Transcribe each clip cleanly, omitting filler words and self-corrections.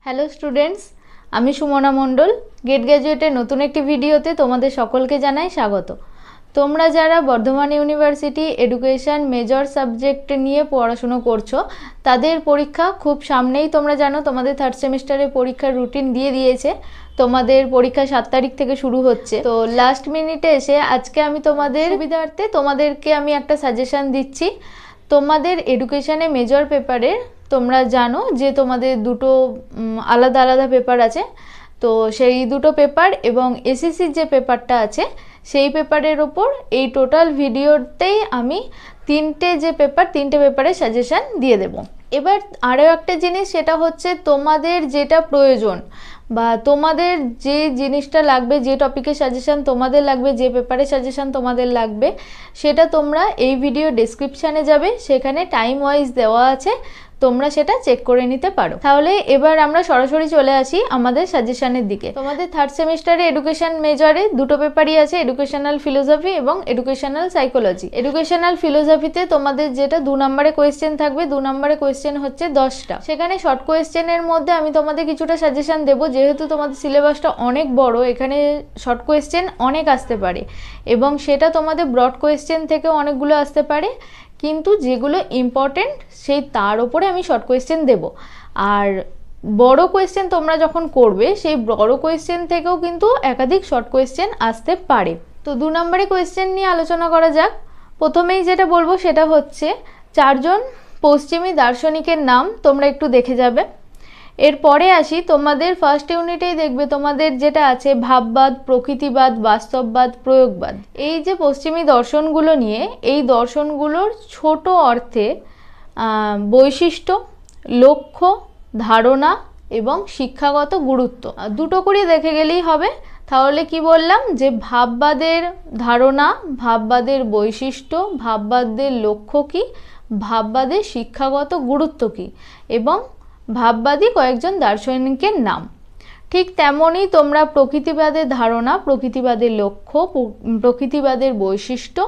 Hello students, আমি সুমনা মণ্ডল। Gate গ্র্যাজুয়েটের নতুন একটি ভিডিওতে তোমাদের সকলকে জানাই স্বাগত। তোমরা যারা Bardhaman university education major subject নিয়ে পড়াশুনো করছো, তাদের পরীক্ষা খুব সামনেই। তোমরা জানো তোমাদের থার্ড সেমিস্টারের পরীক্ষার রুটিন দিয়ে দিয়েছে। তোমাদের পরীক্ষা 7 তারিখ থেকে শুরু হচ্ছে। তো লাস্ট মিনিটে এসে আজকে আমি তোমাদের সুবিধার্থে তোমাদেরকে আমি একটা সাজেশান দিচ্ছি। তোমাদের এডুকেশনে মেজর পেপারের তোমরা জানো যে তোমাদের দুটো আলাদা আলাদা পেপার আছে। তো সেই দুটো পেপার এবং এসএসসির যে পেপারটা আছে সেই পেপারের ওপর এই টোটাল ভিডিওতেই আমি তিনটে পেপারের সাজেশান দিয়ে দেব। এবার আরও একটা জিনিস, সেটা হচ্ছে তোমাদের যেটা প্রয়োজন বা তোমাদের যে জিনিসটা লাগবে, যে টপিকের সাজেশান তোমাদের লাগবে, যে পেপারের সাজেশান তোমাদের লাগবে, সেটা তোমরা এই ভিডিও ডেসক্রিপশানে যাবে, সেখানে টাইম ওয়াইজ দেওয়া আছে, তোমরা সেটা চেক করে নিতে পারো। তাহলে এবার আমরা সরাসরি চলে আসি আমাদের সাজেশানের দিকে। তোমাদের থার্ড সেমিস্টারে এডুকেশন মেজরে দুটো পেপারই আছে, এডুকেশনাল ফিলোসফি এবং এডুকেশনাল সাইকোলজি। এডুকেশনাল ফিলোসফিতে তোমাদের যেটা 2 নম্বরে কোয়েশ্চেন থাকবে, 2 নম্বরে কোয়েশ্চেন হচ্ছে 10টা। সেখানে শর্ট কোয়েশ্চেনের মধ্যে আমি তোমাদের কিছুটা সাজেশান দেবো। যেহেতু তোমাদের সিলেবাসটা অনেক বড়, এখানে শর্ট কোয়েশ্চেন অনেক আসতে পারে এবং সেটা তোমাদের ব্রড কোয়েশ্চেন থেকেও অনেকগুলো আসতে পারে, কিন্তু যেগুলো ইম্পর্টেন্ট সেই তার উপরে আমি শর্ট কোয়েশ্চেন দেব। আর বড় কোয়েশ্চেন তোমরা যখন করবে, সেই বড় কোয়েশ্চেন থেকেও কিন্তু একাধিক শর্ট কোয়েশ্চেন আসতে পারে। তো 2 নম্বরে কোয়েশ্চেন নিয়ে আলোচনা করা যাক। প্রথমেই যেটা বলবো সেটা হচ্ছে 4 জন পশ্চিমী দার্শনিকের নাম তোমরা একটু দেখে যাবে। এরপরে আসি তোমাদের ফার্স্ট ইউনিটেই দেখবে তোমাদের যেটা আছে ভাববাদ, প্রকৃতিবাদ, বাস্তববাদ, প্রয়োগবাদ। এই যে পশ্চিমী দর্শনগুলো নিয়ে, এই দর্শনগুলোর ছোট অর্থে বৈশিষ্ট্য, লক্ষ্য, ধারণা এবং শিক্ষাগত গুরুত্ব দুটো করে দেখে গেলেই হবে। তাহলে কি বললাম, যে ভাববাদের ধারণা, ভাববাদের বৈশিষ্ট্য, ভাববাদের লক্ষ্য কী, ভাববাদের শিক্ষাগত গুরুত্ব কী এবং ভাববাদী কয়েকজন দার্শনিকের নাম। ঠিক তেমনই তোমরা প্রকৃতিবাদের ধারণা, প্রকৃতিবাদের লক্ষ্য, প্রকৃতিবাদের বৈশিষ্ট্য,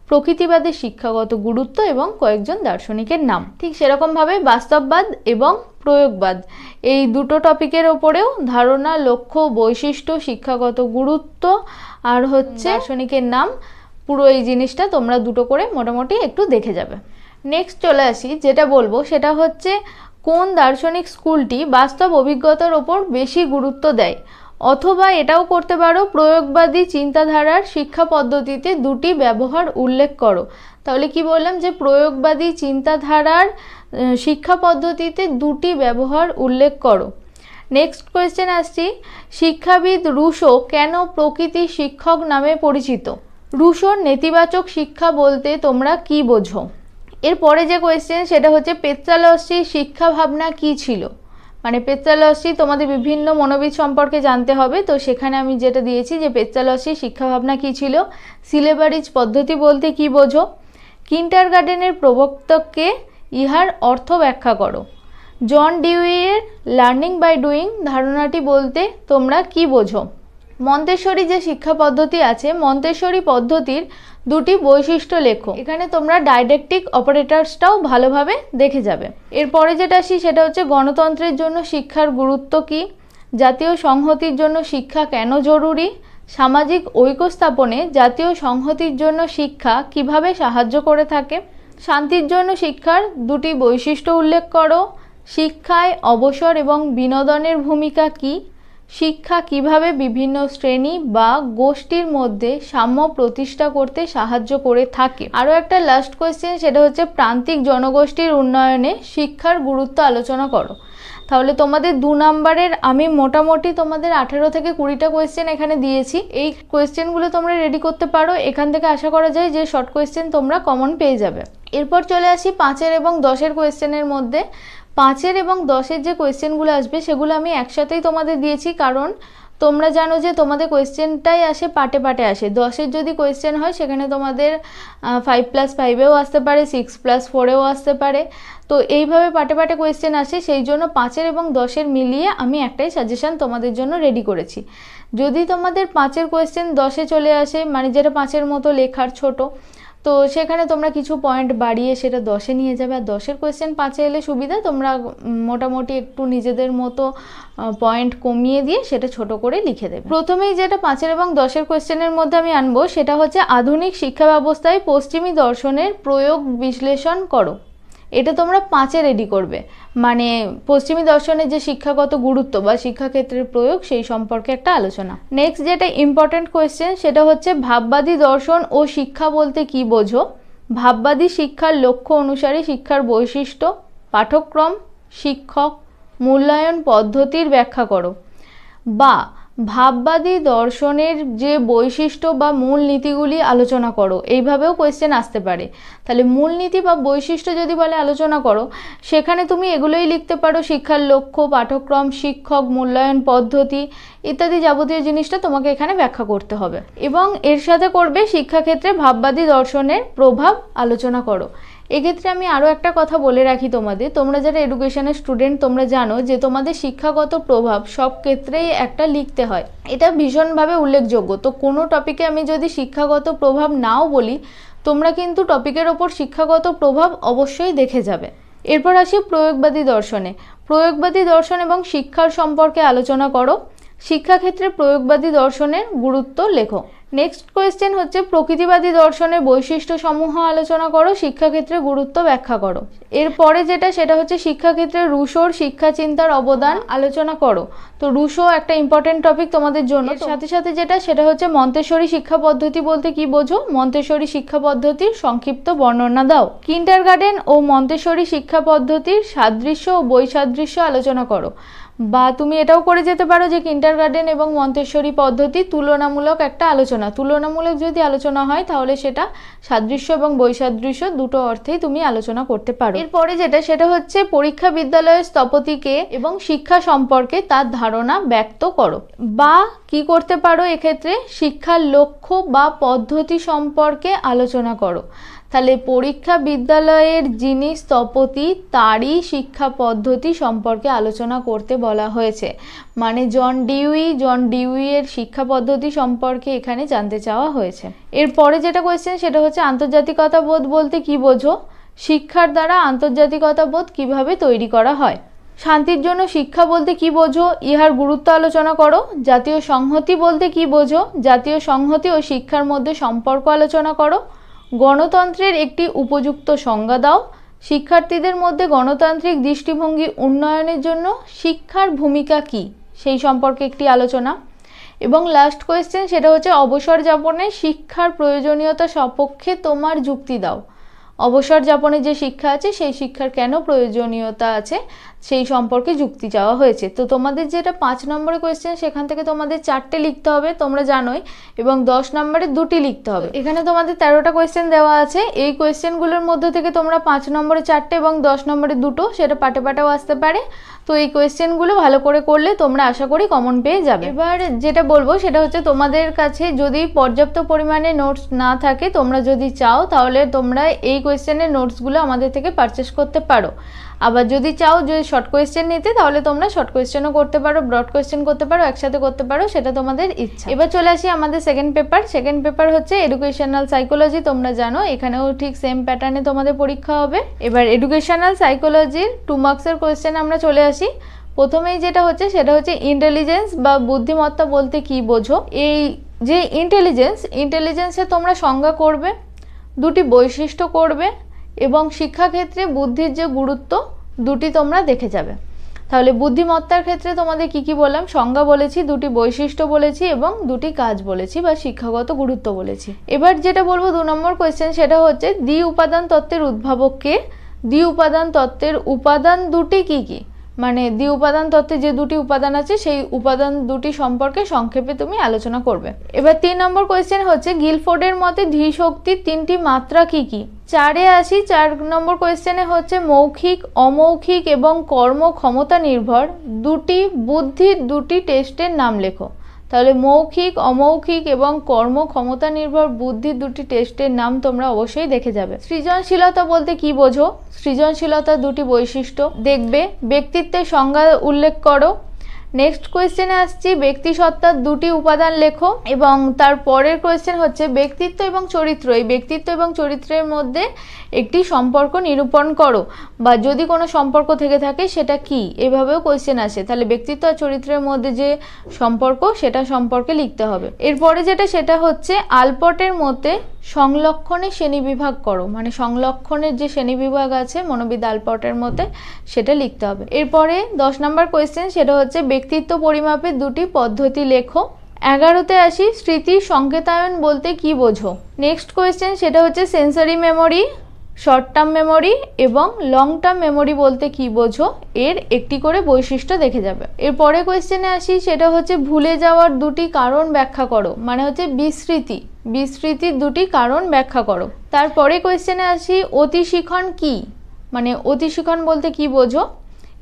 প্রকৃতিবাদের শিক্ষাগত গুরুত্ব এবং কয়েকজন দার্শনিকের নাম। ঠিক সেরকমভাবে বাস্তববাদ এবং প্রয়োগবাদ এই দুটো টপিকের ওপরেও ধারণা, লক্ষ্য, বৈশিষ্ট্য, শিক্ষাগত গুরুত্ব আর হচ্ছে দার্শনিকের নাম, পুরো এই জিনিসটা তোমরা দুটো করে মোটামুটি একটু দেখে যাবে। নেক্সট চলে আসি, যেটা বলবো সেটা হচ্ছে কোন দার্শনিক স্কুলটি বাস্তব অভিজ্ঞতার ওপর বেশি গুরুত্ব দেয়, অথবা এটাও করতে পারো প্রয়োগবাদী চিন্তাধারার শিক্ষা পদ্ধতিতে দুটি ব্যবহার উল্লেখ করো। তাহলে কি বললাম, যে প্রয়োগবাদী চিন্তাধারার শিক্ষা পদ্ধতিতে দুটি ব্যবহার উল্লেখ করো। নেক্সট কোয়েশ্চেন আসছি, শিক্ষাবিদ রুশো কেন প্রকৃতি শিক্ষক নামে পরিচিত? রুশোর নেতিবাচক শিক্ষা বলতে তোমরা কি বোঝো? এরপরে যে কোয়েশ্চেন সেটা হচ্ছে পেত্রালস্কির শিক্ষা ভাবনা কী ছিল। মানে পেত্রালস্কি তোমাদের বিভিন্ন মনোবিদ সম্পর্কে জানতে হবে। তো সেখানে আমি যেটা দিয়েছি যে পেত্রালস্কির শিক্ষা ভাবনা কী ছিল, সিলেবারিজ পদ্ধতি বলতে কি বোঝো, কিন্ডারগার্টেনের প্রবর্তককে, ইহার অর্থ ব্যাখ্যা করো। জন ডিউইয়ের লার্নিং বাই ডুইং ধারণাটি বলতে তোমরা কি বোঝো। মন্তেশ্বরী যে শিক্ষা পদ্ধতি আছে, মন্তেশ্বরী পদ্ধতির দুটি বৈশিষ্ট্য লেখো। এখানে তোমরা ডাইডেক্টিক অপারেটরসটাও ভালোভাবে দেখে যাবে। এরপরে যেটা আসি সেটা হচ্ছে গণতন্ত্রের জন্য শিক্ষার গুরুত্ব কী, জাতীয় সংহতির জন্য শিক্ষা কেন জরুরি, সামাজিক ঐক্য স্থাপনে জাতীয় সংহতির জন্য শিক্ষা কিভাবে সাহায্য করে থাকে, শান্তির জন্য শিক্ষার দুটি বৈশিষ্ট্য উল্লেখ করো, শিক্ষায় অবসর এবং বিনোদনের ভূমিকা কী, শিক্ষা কিভাবে বিভিন্ন শ্রেণী বা গোষ্ঠীর মধ্যে সাম্য প্রতিষ্ঠা করতে সাহায্য করে থাকে। আরও একটা লাস্ট কোয়েশ্চেন, সেটা হচ্ছে প্রান্তিক জনগোষ্ঠীর উন্নয়নে শিক্ষার গুরুত্ব আলোচনা করো। তাহলে তোমাদের 2 নম্বরের আমি মোটামুটি তোমাদের 18 থেকে 20টা কোয়েশ্চেন এখানে দিয়েছি। এই কোয়েশ্চেনগুলো তোমরা রেডি করতে পারো। এখান থেকে আশা করা যায় যে শর্ট কোয়েশ্চেন তোমরা কমন পেয়ে যাবে। এরপর চলে আসি 5 এবং 10 কোয়েশ্চেনের মধ্যে। 5 এবং 10 যে কোয়েশ্চেনগুলো আসবে সেগুলো আমি একসাথেই তোমাদের দিয়েছি, কারণ তোমরা জানো যে তোমাদের কোয়েশ্চেনটাই আসে পার্টে পার্টে আসে। 10 যদি কোয়েশ্চেন হয় সেখানে তোমাদের 5+5-এও আসতে পারে, 6+4-এও আসতে পারে। তো এইভাবে পার্টে পার্টে কোয়েশ্চেন আসে, সেই জন্য 5 এবং 10 মিলিয়ে আমি একটাই সাজেশান তোমাদের জন্য রেডি করেছি। যদি তোমাদের 5 কোয়েশ্চেন 10 চলে আসে, মানে যেটা 5 মতো লেখার ছোট, তো সেখানে তোমরা কিছু পয়েন্ট বাড়িয়ে সেটা 10-এ নিয়ে যাবে। আর 10-এর কোয়েশ্চেন 5-এ এলে সুবিধা, তোমরা মোটামুটি একটু নিজেদের মতো পয়েন্ট কমিয়ে দিয়ে সেটা ছোট করে লিখে দেবে। প্রথমেই যেটা 5-এর এবং 10-এর কোয়েশ্চেনের মধ্যে আমি আনবো সেটা হচ্ছে আধুনিক শিক্ষা ব্যবস্থায় পশ্চিমী দর্শনের প্রয়োগ বিশ্লেষণ করো। এটা তোমরা 5-এ রেডি করবে, মানে পশ্চিমী দর্শনের যে শিক্ষাগত গুরুত্ব বা শিক্ষাক্ষেত্রের প্রয়োগ সেই সম্পর্কে একটা আলোচনা। নেক্সট যেটা ইম্পর্টেন্ট কোয়েশ্চেন সেটা হচ্ছে ভাববাদী দর্শন ও শিক্ষা বলতে কি বোঝো। ভাববাদী শিক্ষার লক্ষ্য অনুসারে শিক্ষার বৈশিষ্ট্য, পাঠ্যক্রম, শিক্ষক, মূল্যায়ন পদ্ধতির ব্যাখ্যা করো। বা ভাববাদী দর্শনের যে বৈশিষ্ট্য বা মূলনীতিগুলি আলোচনা করো, এইভাবেও কোয়েশ্চেন আসতে পারে। তাহলে মূলনীতি বা বৈশিষ্ট্য যদি বলে আলোচনা করো, সেখানে তুমি এগুলোই লিখতে পারো, শিক্ষার লক্ষ্য, পাঠ্যক্রম, শিক্ষক, মূল্যায়ন পদ্ধতি ইত্যাদি যাবতীয় জিনিসটা তোমাকে এখানে ব্যাখ্যা করতে হবে। এবং এর সাথে করবে শিক্ষাক্ষেত্রে ভাববাদী দর্শনের প্রভাব আলোচনা করো। এক্ষেত্রে আমি আরও একটা কথা বলে রাখি তোমাদের, তোমরা যারা এডুকেশনের স্টুডেন্ট তোমরা জানো যে তোমাদের শিক্ষাগত প্রভাব সব ক্ষেত্রেই একটা লিখতে হয়, এটা ভীষণভাবে উল্লেখযোগ্য। তো কোনো টপিকে আমি যদি শিক্ষাগত প্রভাব নাও বলি, তোমরা কিন্তু টপিকের ওপর শিক্ষাগত প্রভাব অবশ্যই দেখে যাবে। এরপর আসি প্রয়োগবাদী দর্শনে। প্রয়োগবাদী দর্শন এবং শিক্ষার সম্পর্কে আলোচনা করো। শিক্ষাক্ষেত্রে প্রয়োগবাদী দর্শনের গুরুত্ব লেখো। নেক্সট কোয়েশ্চেন হচ্ছে প্রকৃতিবাদী দর্শনের বৈশিষ্ট্য সমূহ আলোচনা করো, শিক্ষাক্ষেত্রে গুরুত্ব ব্যাখ্যা করো। এরপরে যেটা সেটা হচ্ছে শিক্ষাক্ষেত্রে রুশোর শিক্ষা চিন্তার অবদান আলোচনা করো। তো রুশো একটা ইম্পর্টেন্ট টপিক তোমাদের জন্য। সাথে সাথে যেটা সেটা হচ্ছে মন্তেশ্বরী শিক্ষা পদ্ধতি বলতে কি বোঝো। মন্তেশ্বরী শিক্ষা পদ্ধতির সংক্ষিপ্ত বর্ণনা দাও। কিন্ডারগার্টেন ও মন্তেশ্বরী শিক্ষা পদ্ধতির সাদৃশ্য ও বৈসাদৃশ্য আলোচনা করো। বা তুমি এটাও করে যেতে পারো যে কিন্ডারগার্টেন এবং মন্তেশ্বরী পদ্ধতি তুলনামূলক একটা আলোচনা। তুলনামূলক যদি আলোচনা হয় তাহলে সেটা সাদৃশ্য এবং বৈসাদৃশ্য দুটো অর্থেই তুমি আলোচনা করতে পারো। এরপরে যেটা সেটা হচ্ছে পরীক্ষা বিদ্যালয়ের স্থপতিকে এবং শিক্ষা সম্পর্কে তার ধারণা ব্যক্ত করো। বা কি করতে পারো এক্ষেত্রে শিক্ষার লক্ষ্য বা পদ্ধতি সম্পর্কে আলোচনা করো। তাহলে পরীক্ষা বিদ্যালয়ের যিনি স্থপতি তারই শিক্ষা পদ্ধতি সম্পর্কে আলোচনা করতে বলা হয়েছে, মানে জন ডিউই এর শিক্ষা পদ্ধতি সম্পর্কে এখানে জানতে চাওয়া হয়েছে। এরপরে যেটা কোয়েশ্চেন সেটা হচ্ছে আন্তর্জাতিকতা বোধ বলতে কি বোঝো। শিক্ষার দ্বারা আন্তর্জাতিকতা বোধ কিভাবে তৈরি করা হয়। শান্তির জন্য শিক্ষা বলতে কি বোঝো, ইহার গুরুত্ব আলোচনা করো। জাতীয় সংহতি বলতে কি বোঝো, জাতীয় সংহতি ও শিক্ষার মধ্যে সম্পর্ক আলোচনা করো। গণতন্ত্রের একটি উপযুক্ত সংজ্ঞা দাও। শিক্ষার্থীদের মধ্যে গণতান্ত্রিক দৃষ্টিভঙ্গি উন্নয়নের জন্য শিক্ষার ভূমিকা কি সেই সম্পর্কে একটি আলোচনা। এবং লাস্ট কোয়েশ্চেন সেটা হচ্ছে অবসর যাপনে শিক্ষার প্রয়োজনীয়তা সপক্ষে তোমার যুক্তি দাও। অবসর যাপনে যে শিক্ষা আছে সেই শিক্ষার কেন প্রয়োজনীয়তা আছে সেই সম্পর্কে যুক্তি চাওয়া হয়েছে। তো তোমাদের যেটা 5 নম্বরের কোয়েশ্চেন সেখান থেকে তোমাদের 4টে লিখতে হবে তোমরা জানোই, এবং 10 নম্বরে 2টি লিখতে হবে। এখানে তোমাদের 13টা কোয়েশ্চেন দেওয়া আছে। এই কোয়েশ্চেনগুলোর মধ্যে থেকে তোমরা 5 নম্বরে 4টে এবং 10 নম্বরে 2টো সেটা পাটে পাটেও আসতে পারে। তো এই কোয়েশ্চেনগুলো ভালো করে করলে তোমরা আশা করি কমন পেয়ে যাবে। এবার যেটা বলবো সেটা হচ্ছে তোমাদের কাছে যদি পর্যাপ্ত পরিমাণে নোটস না থাকে, তোমরা যদি চাও তাহলে তোমরা এই কোয়েশ্চেনের নোটসগুলো আমাদের থেকে পারচেস করতে পারো। আবার যদি চাও যে শর্ট কোয়েশ্চেন নিতে তাহলে তোমরা শর্ট কোয়েশ্চেনও করতে পারো, ব্রড কোয়েশ্চেন করতে পারো, একসাথে করতে পারো, সেটা তোমাদের ইচ্ছা। এবার চলে আসি আমাদের সেকেন্ড পেপার হচ্ছে এডুকেশনাল সাইকোলজি। তোমরা জানো এখানেও ঠিক সেম প্যাটার্নে তোমাদের পরীক্ষা হবে। এবার এডুকেশনাল সাইকোলজির 2 মার্কসের কোয়েশ্চেন আমরা চলে আসি। প্রথমেই যেটা হচ্ছে সেটা হচ্ছে ইন্টেলিজেন্স বা বুদ্ধিমত্তা বলতে কি বোঝো। এই যে ইন্টেলিজেন্সের তোমরা সংজ্ঞা করবে, 2টি বৈশিষ্ট্য করবে এবং শিক্ষাক্ষেত্রে বুদ্ধির যে গুরুত্ব 2টি তোমরা দেখে যাবে। তাহলে বুদ্ধিমত্তার ক্ষেত্রে তোমাদের কি বললাম, সংজ্ঞা বলেছি, 2টি বৈশিষ্ট্য বলেছি এবং 2টি কাজ বলেছি বা শিক্ষাগত গুরুত্ব বলেছি। এবার যেটা বলবো 2 নম্বর কোয়েশ্চেন সেটা হচ্ছে দ্বি উপাদান তত্ত্বের উদ্ভাবক কে। দ্বি উপাদান তত্ত্বের উপাদান 2টি কি, মানে দ্বি উপাদান তত্ত্বে যে 2টি উপাদান আছে সেই উপাদান 2টি সম্পর্কে সংক্ষেপে তুমি আলোচনা করবে। এবার 3 নম্বর কোয়েশ্চেন হচ্ছে গিলফোর্ডের মতে ধীশক্তির 3টি মাত্রা কি। 4-এ আসি। 4 নম্বর কোয়েশ্চেনে হচ্ছে মৌখিক, অমৌখিক এবং কর্ম ক্ষমতা নির্ভর 2টি বুদ্ধির 2টি টেস্টের নাম লেখো। তাহলে মৌখিক, অমৌখিক এবং কর্ম ক্ষমতা নির্ভর বুদ্ধির 2টি টেস্টের নাম তোমরা অবশ্যই দেখে যাবে। সৃজনশীলতা বলতে কি বোঝো। সৃজনশীলতার 2টি বৈশিষ্ট্য দেখবে। ব্যক্তিত্বের সংজ্ঞা উল্লেখ করো। নেক্সট কোয়েশ্চেনে আসছি ব্যক্তি সত্তার দুটি উপাদান লেখো এবং তার পরের কোয়েশ্চেন হচ্ছে ব্যক্তিত্ব এবং চরিত্র, এই ব্যক্তিত্ব এবং চরিত্রের মধ্যে একটি সম্পর্ক নিরূপণ করো বা যদি কোনো সম্পর্ক থেকে থাকে সেটা কি, এভাবেও কোয়েশ্চেন আসে। তাহলে ব্যক্তিত্ব আর চরিত্রের মধ্যে যে সম্পর্ক সেটা সম্পর্কে লিখতে হবে। এরপরে যেটা সেটা হচ্ছে আলপটের মধ্যে সংলক্ষণে শ্রেণীবিভাগ করো, মানে সংলক্ষণের যে শ্রেণীবিভাগ আছে মনোবিদ আলপটের মধ্যে সেটা লিখতে হবে। এরপরে 10 নম্বর কোয়েশ্চেন সেটা হচ্ছে ব্যক্তিত্ব পরিমাপের দুটি পদ্ধতি লেখো। 11তে আসি স্মৃতি সংকেতায়ন বলতে কি বোঝো। নেক্সট কোয়েশ্চেন সেটা হচ্ছে sensory memory, short term memory এবং লং টার্ম মেমোরি বলতে কি বোঝো, এর একটি করে বৈশিষ্ট্য দেখে যাবে। এরপরে কোয়েশ্চেনে আসি সেটা হচ্ছে ভুলে যাওয়ার দুটি কারণ ব্যাখ্যা করো, মানে হচ্ছে বিস্মৃতির দুটি কারণ ব্যাখ্যা করো। তারপরে কোয়েশ্চেনে আসি অতিশিখন কি, মানে অতিশিখন বলতে কি বোঝো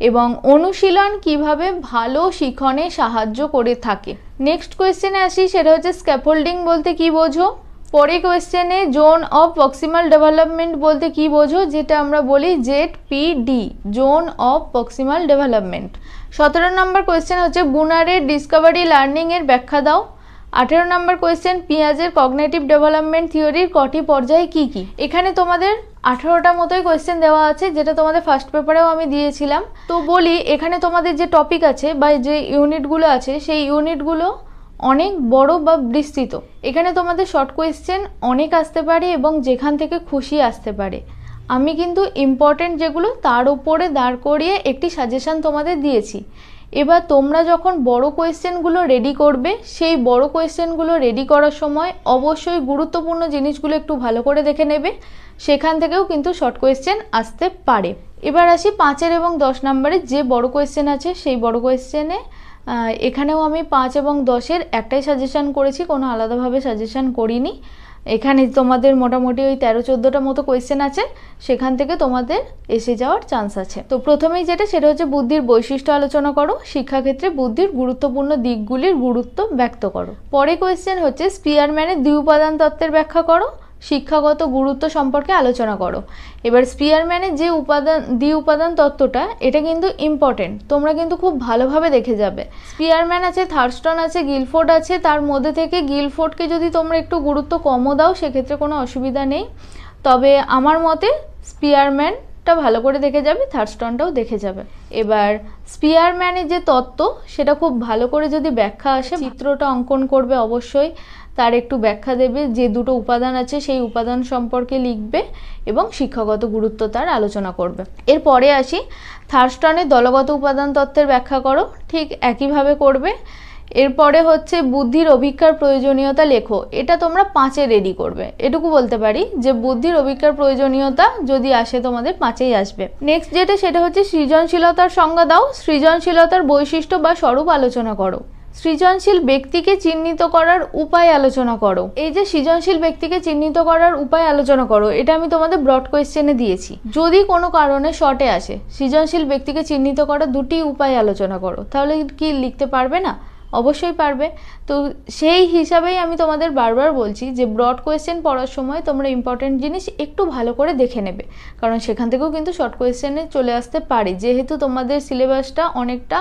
এবং অনুশীলন কিভাবে ভালো শিখনে সাহায্য করে থাকে। নেক্সট কোয়েশ্চেনে আসি সেটা হচ্ছে স্ক্যাফোল্ডিং বলতে কি বোঝো। পরে কোয়েশ্চেনে জোন অফ প্রক্সিমাল ডেভেলপমেন্ট বলতে কি বোঝো, যেটা আমরা বলি ZPD, zone of proximal development. 17 number question হচ্ছে বুনারের ডিসকভারি লার্নিং এর ব্যাখ্যা দাও। 18 নম্বর কোয়েশ্চেন পিয়াজের কগনিটিভ ডেভেলপমেন্ট থিওরির কটি পর্যায় কি কি। এখানে তোমাদের 18টা মতোই কোয়েশ্চেন দেওয়া আছে, যেটা তোমাদের ফার্স্ট পেপারেও আমি দিয়েছিলাম। তো বলি এখানে তোমাদের যে টপিক আছে বা যে ইউনিটগুলো আছে সেই ইউনিটগুলো অনেক বড় বা বিস্তৃত। এখানে তোমাদের শর্ট কোয়েশ্চেন অনেক আসতে পারে এবং যেখান থেকে খুশি আসতে পারে। আমি কিন্তু ইম্পর্টেন্ট যেগুলো তার উপরে দাঁড় করিয়ে একটি সাজেশন তোমাদের দিয়েছি। এবার তোমরা যখন বড় কোয়েশ্চেনগুলো রেডি করবে, সেই বড় কোয়েশ্চেনগুলো রেডি করার সময় অবশ্যই গুরুত্বপূর্ণ জিনিসগুলো একটু ভালো করে দেখে নেবে, সেখান থেকেও কিন্তু শর্ট কোয়েশ্চেন আসতে পারে। এবার আসি 5 এবং 10 নম্বরের যে বড় কোয়েশ্চেন আছে সেই বড় কোয়েশ্চেনে এখানেও আমি 5 এবং 10-এর একটাই সাজেশান করেছি, কোনো আলাদাভাবে সাজেশান করিনি। এখানে তোমাদের মোটামুটি ওই 13-14টা মতো কোয়েশ্চেন আছে, সেখান থেকে তোমাদের এসে যাওয়ার চান্স আছে। তো প্রথমেই যেটা সেটা হচ্ছে বুদ্ধির বৈশিষ্ট্য আলোচনা করো, শিক্ষাক্ষেত্রে বুদ্ধির গুরুত্বপূর্ণ দিকগুলির গুরুত্ব ব্যক্ত করো। পরে কোয়েশ্চেন হচ্ছে স্পিয়ারম্যানের দ্বি উপাদান তত্ত্বের ব্যাখ্যা করো, শিক্ষাগত গুরুত্ব সম্পর্কে আলোচনা করো। এবার স্পিয়ারম্যানের যে দ্বি উপাদান তত্ত্বটা, এটা কিন্তু ইম্পর্টেন্ট, তোমরা কিন্তু খুব ভালোভাবে দেখে যাবে। স্পিয়ারম্যান আছে, থার্স্টন আছে, গিলফোর্ড আছে, তার মধ্যে থেকে গিলফোর্ডকে যদি তোমরা একটু গুরুত্ব কমও দাও সেক্ষেত্রে কোনো অসুবিধা নেই, তবে আমার মতে স্পিয়ারম্যানটা ভালো করে দেখে যাবে, থার্স্টনটাও দেখে যাবে। এবার স্পিয়ারম্যানের যে তত্ত্ব সেটা খুব ভালো করে যদি ব্যাখ্যা আসে, চিত্রটা অঙ্কন করবে অবশ্যই, তার একটু ব্যাখ্যা দেবে, যে দুটো উপাদান আছে সেই উপাদান সম্পর্কে লিখবে এবং শিক্ষাগত গুরুত্ব তার আলোচনা করবে। এরপরে আসি থার্স্টনের দলগত উপাদান তত্ত্বের ব্যাখ্যা করো, ঠিক একইভাবে করবে। এরপরে হচ্ছে বুদ্ধির অভিজ্ঞার প্রয়োজনীয়তা লেখো, এটা তোমরা 5-এ রেডি করবে। এটুকু বলতে পারি যে বুদ্ধির অভিজ্ঞার প্রয়োজনীয়তা যদি আসে তোমাদের 5-এই আসবে। নেক্সট যেটা সেটা হচ্ছে সৃজনশীলতার সংজ্ঞা দাও, সৃজনশীলতার বৈশিষ্ট্য বা স্বরূপ আলোচনা করো। সৃজনশীল ব্যক্তিকে চিহ্নিত করার উপায় আলোচনা করো। এই যে সৃজনশীল ব্যক্তিকে চিহ্নিত করার উপায় আলোচনা করো, এটা আমি তোমাদের ব্রড কোয়েশ্চেনে দিয়েছি। যদি কোনো কারণে শর্টে আসে সৃজনশীল ব্যক্তিকে চিহ্নিত করার দুটি উপায় আলোচনা করো, তাহলে কি লিখতে পারবে না? অবশ্যই পারবে। তো সেই হিসাবেই আমি তোমাদের বারবার বলছি যে ব্রড কোয়েশ্চেন পড়ার সময় তোমরা ইম্পর্টেন্ট জিনিস একটু ভালো করে দেখে নেবে, কারণ সেখান থেকেও কিন্তু শর্ট কোয়েশ্চেনে চলে আসতে পারে, যেহেতু তোমাদের সিলেবাসটা অনেকটা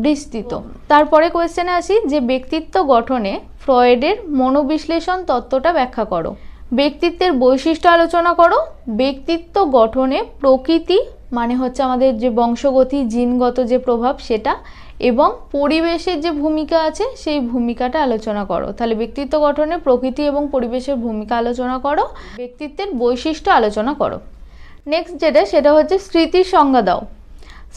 বিস্তৃত। তারপরে কোয়েশ্চেনে আসি যে ব্যক্তিত্ব গঠনে ফ্রয়েডের মনোবিশ্লেষণ তত্ত্বটা ব্যাখ্যা করো। ব্যক্তিত্বের বৈশিষ্ট্য আলোচনা করো। ব্যক্তিত্ব গঠনে প্রকৃতি মানে হচ্ছে আমাদের যে বংশগতি জিনগত যে প্রভাব সেটা এবং পরিবেশের যে ভূমিকা আছে সেই ভূমিকাটা আলোচনা করো। তাহলে ব্যক্তিত্ব গঠনে প্রকৃতি এবং পরিবেশের ভূমিকা আলোচনা করো, ব্যক্তিত্বের বৈশিষ্ট্য আলোচনা করো। নেক্সট যেটা সেটা হচ্ছে স্মৃতির সংজ্ঞা দাও।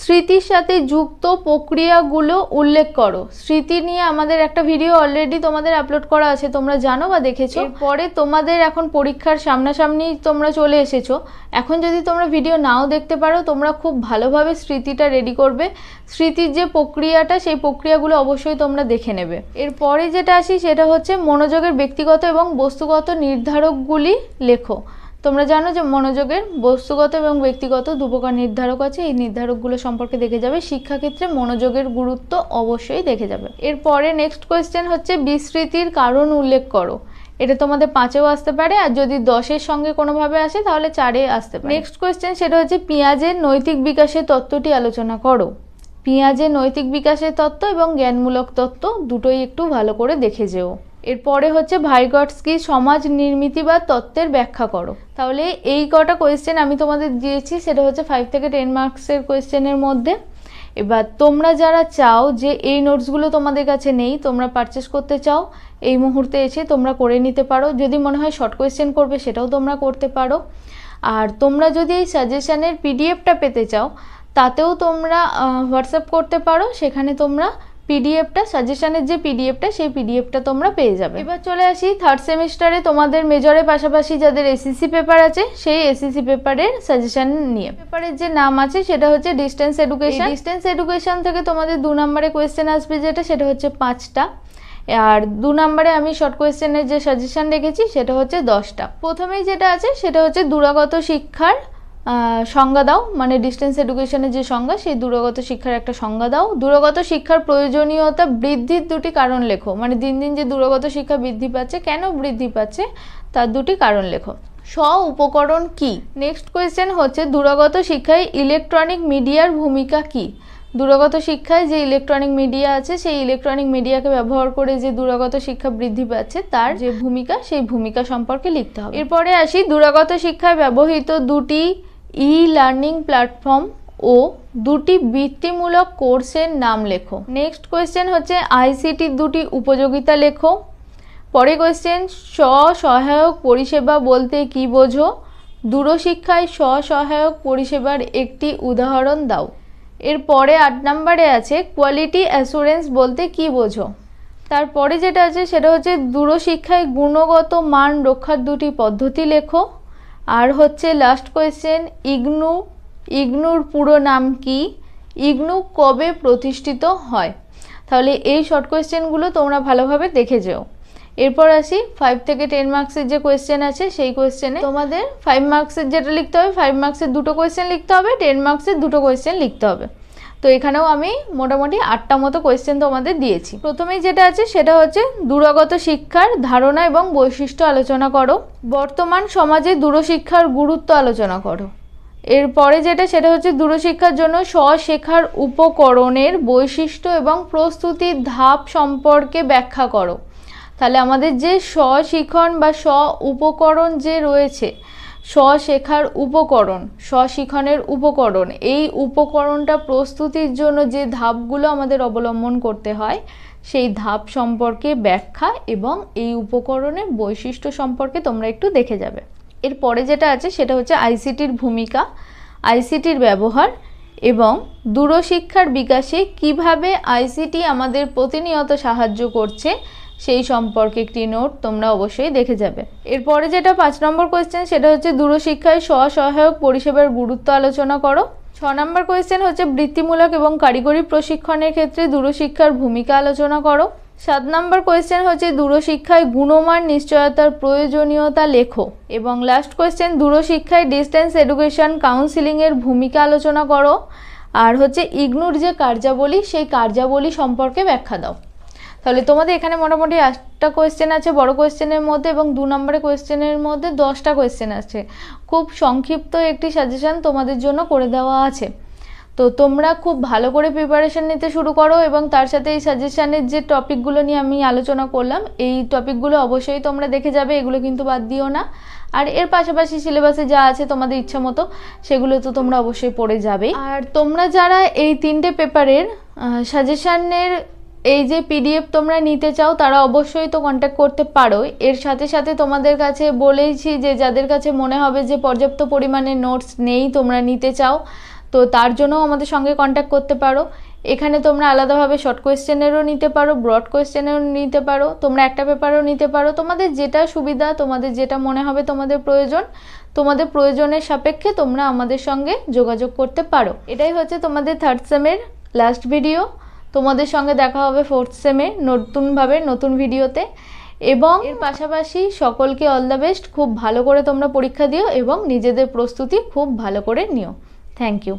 স্মৃতির সাথে যুক্ত প্রক্রিয়াগুলো উল্লেখ করো। স্মৃতি নিয়ে আমাদের একটা ভিডিও অলরেডি তোমাদের আপলোড করা আছে, তোমরা জানো বা দেখেছো। পরে তোমাদের এখন পরীক্ষার সামনাসামনি তোমরা চলে এসেছো, এখন যদি তোমরা ভিডিও নাও দেখতে পারো, তোমরা খুব ভালোভাবে স্মৃতিটা রেডি করবে। স্মৃতির যে প্রক্রিয়াটা সেই প্রক্রিয়াগুলো অবশ্যই তোমরা দেখে নেবে। এরপরে যেটা আসি সেটা হচ্ছে মনোযোগের ব্যক্তিগত এবং বস্তুগত নির্ধারকগুলি লেখো। তোমরা জানো যে মনোযোগের বস্তুগত এবং ব্যক্তিগত দুপ্রকার নির্ধারক আছে, এই নির্ধারকগুলো সম্পর্কে দেখে যাবে। শিক্ষাক্ষেত্রে মনোযোগের গুরুত্ব অবশ্যই দেখে যাবে। এরপরে নেক্সট কোয়েশ্চেন হচ্ছে বিস্মৃতির কারণ উল্লেখ করো। এটা তোমাদের 5-এও আসতে পারে, আর যদি 10-এর সঙ্গে কোনোভাবে আসে তাহলে 4-এ আসতে পারে। নেক্সট কোয়েশ্চেন সেটা হচ্ছে পেঁয়াজের নৈতিক বিকাশের তত্ত্বটি আলোচনা করো। পেঁয়াজের নৈতিক বিকাশের তত্ত্ব এবং জ্ঞানমূলক তত্ত্ব দুটোই একটু ভালো করে দেখে যেও। এরপরে হচ্ছে ভাইগটস্কি সমাজ নির্মিতিবাদ তত্ত্বের ব্যাখ্যা করো। তাহলে এই কটা কোয়েশ্চেন আমি তোমাদের দিয়েছি, সেটা হচ্ছে 5 থেকে 10 মার্কসের কোয়েশ্চেনের মধ্যে। এবার তোমরা যারা চাও যে এই নোটসগুলো তোমাদের কাছে নেই, তোমরা পারচেস করতে চাও, এই মুহূর্তে এসে তোমরা করে নিতে পারো। যদি মনে হয় শর্ট কোয়েশ্চেন করবে সেটাও তোমরা করতে পারো। আর তোমরা যদি এই সাজেশানের পিডিএফটা পেতে চাও তাতেও তোমরা হোয়াটসঅ্যাপ করতে পারো, সেখানে তোমরা পিডিএফটা, সাজেশানের যে পিডিএফটা, সেই পিডিএফটা তোমরা পেয়ে যাবে। এবার চলে আসি থার্ড সেমিস্টারে তোমাদের মেজরের পাশাপাশি যাদের এসএসসি পেপার আছে সেই এসএসসি পেপারের সাজেশান নিয়ে। পেপারের যে নাম আছে সেটা হচ্ছে ডিস্টেন্স এডুকেশন। ডিস্টেন্স এডুকেশন থেকে তোমাদের 2 নম্বরে কোয়েশ্চেন আসবে, সেটা হচ্ছে 5টা। আর 2 নম্বরে আমি শর্ট কোয়েশ্চেনের যে সাজেশান রেখেছি সেটা হচ্ছে 10টা। প্রথমেই যেটা আছে সেটা হচ্ছে দূরগত শিক্ষার সংজ্ঞা দাও, মানে ডিস্টেন্স এডুকেশনের যে সংজ্ঞা, সেই দূরগত শিক্ষার একটা সংজ্ঞা দাও। দূরগত শিক্ষার প্রয়োজনীয়তা বৃদ্ধির 2টি কারণ লেখো, মানে দিন দিন যে দূরগত শিক্ষা বৃদ্ধি পাচ্ছে, কেন বৃদ্ধি পাচ্ছে তার 2টি কারণ লেখো। উপকরণ কি? নেক্সট কোয়েশ্চেন হচ্ছে দূরগত শিক্ষায় ইলেকট্রনিক মিডিয়ার ভূমিকা কি? দূরগত শিক্ষায় যে ইলেকট্রনিক মিডিয়া আছে সেই ইলেকট্রনিক মিডিয়াকে ব্যবহার করে যে দূরগত শিক্ষা বৃদ্ধি পাচ্ছে তার যে ভূমিকা, সেই ভূমিকা সম্পর্কে লিখতে হবে। এরপরে আসি দূরগত শিক্ষায় ব্যবহৃত 2টি ই-লার্নিং প্ল্যাটফর্ম ও 2টি বৃত্তিমূলক কোর্সের নাম লেখো। নেক্সট কোয়েশ্চেন হচ্ছে আইসিটির 2টি উপযোগিতা লেখো। পরে কোয়েশ্চেন স্ব-সহায়ক পরিষেবা বলতে কি বোঝো? দূরশিক্ষায় স্ব-সহায়ক পরিষেবার একটি উদাহরণ দাও। এরপরে 8 নম্বরে আছে কোয়ালিটি অ্যাসুরেন্স বলতে কি বোঝো? তারপরে যেটা আছে সেটা হচ্ছে দূরশিক্ষায় গুণগত মান রক্ষার 2টি পদ্ধতি লেখো। আর হচ্ছে লাস্ট কোয়েশ্চেন ইগনুর পুরো নাম কি? ইগনু কবে প্রতিষ্ঠিত হয়? তাহলে এই শর্ট কোয়েশ্চেনগুলো তোমরা ভালোভাবে দেখে যেও। এরপর আসি 5 থেকে 10 মার্কসের যে কোয়েশ্চেন আছে সেই কোয়েশ্চেনে তোমাদের 5 মার্কসের যেটা লিখতে হবে, 5 মার্কসের 2টো কোয়েশ্চেন লিখতে হবে, 10 মার্কসের 2টো কোয়েশ্চেন লিখতে হবে। তো এখানেও আমি মোটামুটি 8টা মতো কোয়েশ্চেন তোমাদের দিয়েছি। প্রথমেই যেটা আছে সেটা হচ্ছে দূরগত শিক্ষার ধারণা এবং বৈশিষ্ট্য আলোচনা করো। বর্তমান সমাজে দূরশিক্ষার গুরুত্ব আলোচনা করো। এরপরে যেটা সেটা হচ্ছে দূরশিক্ষার জন্য স্ব-শেখার উপকরণের বৈশিষ্ট্য এবং প্রস্তুতির ধাপ সম্পর্কে ব্যাখ্যা করো। তাহলে আমাদের যে স্ব-শিখন বা উপকরণ যে রয়েছে, স্ব-শেখার উপকরণ, স্ব-শিখনের উপকরণ, এই উপকরণটা প্রস্তুতির জন্য যে ধাপগুলো আমাদের অবলম্বন করতে হয় সেই ধাপ সম্পর্কে ব্যাখ্যা এবং এই উপকরণের বৈশিষ্ট্য সম্পর্কে তোমরা একটু দেখে যাবে। এরপরে যেটা আছে সেটা হচ্ছে আইসিটির ভূমিকা, আইসিটির ব্যবহার এবং দূরশিক্ষার বিকাশে কিভাবে আইসিটি আমাদের প্রতিনিয়ত সাহায্য করছে সেই সম্পর্কে একটি নোট তোমরা অবশ্যই দেখে যাবে। এরপরে যেটা 5 নম্বর কোয়েশ্চেন সেটা হচ্ছে দূরশিক্ষায় স্ব-সহায়ক পরিষেবার গুরুত্ব আলোচনা করো। 6 নম্বর কোয়েশ্চেন হচ্ছে বৃত্তিমূলক এবং কারিগরি প্রশিক্ষণের ক্ষেত্রে দূরশিক্ষার ভূমিকা আলোচনা করো। 7 নম্বর কোয়েশ্চেন হচ্ছে দূরশিক্ষায় গুণমান নিশ্চয়তার প্রয়োজনীয়তা লেখো। এবং লাস্ট কোয়েশ্চেন দূরশিক্ষায় ডিস্টেন্স এডুকেশন কাউন্সিলিংয়ের ভূমিকা আলোচনা করো। আর হচ্ছে ইগনুর যে কার্যাবলী সেই কার্যাবলী সম্পর্কে ব্যাখ্যা দাও। তাহলে তোমাদের এখানে মোটামুটি 8টা কোয়েশ্চেন আছে বড় কোয়েশ্চেনের মধ্যে এবং 2 নম্বরের কোয়েশ্চেনের মধ্যে 10টা কোয়েশ্চেন আছে। খুব সংক্ষিপ্ত একটি সাজেশন তোমাদের জন্য করে দেওয়া আছে। তো তোমরা খুব ভালো করে প্রিপারেশন নিতে শুরু করো এবং তার সাথে এই সাজেশনের যে টপিকগুলো নিয়ে আমি আলোচনা করলাম এই টপিকগুলো অবশ্যই তোমরা দেখে যাবে, এগুলো কিন্তু বাদ দিও না। আর এর পাশাপাশি সিলেবাসে যা আছে তোমাদের ইচ্ছা মতো সেগুলো তো তোমরা অবশ্যই পড়ে যাবে। আর তোমরা যারা এই 3টে পেপারের সাজেশনের এই যে পিডিএফ তোমরা নিতে চাও তারা অবশ্যই তো কন্ট্যাক্ট করতে পারো। এর সাথে সাথে তোমাদের কাছে বলেইছি যে যাদের কাছে মনে হবে যে পর্যাপ্ত পরিমাণে নোটস নেই, তোমরা নিতে চাও, তো তার জন্য আমাদের সঙ্গে কন্ট্যাক্ট করতে পারো। এখানে তোমরা আলাদাভাবে শর্ট কোয়েশ্চেনেরও নিতে পারো, ব্রড কোয়েশ্চেনেরও নিতে পারো, তোমরা একটা পেপারও নিতে পারো। তোমাদের যেটা সুবিধা, তোমাদের যেটা মনে হবে তোমাদের প্রয়োজন, তোমাদের প্রয়োজনের সাপেক্ষে তোমরা আমাদের সঙ্গে যোগাযোগ করতে পারো। এটাই হচ্ছে তোমাদের 3rd সেমের লাস্ট ভিডিও। তোমাদের সঙ্গে দেখা হবে 4th সেমে নতুনভাবে নতুন ভিডিওতে। এবং এর পাশাপাশি সকলকে অল দ্য বেস্ট। খুব ভালো করে তোমরা পরীক্ষা দিও এবং নিজেদের প্রস্তুতি খুব ভালো করে নিও। Thank you.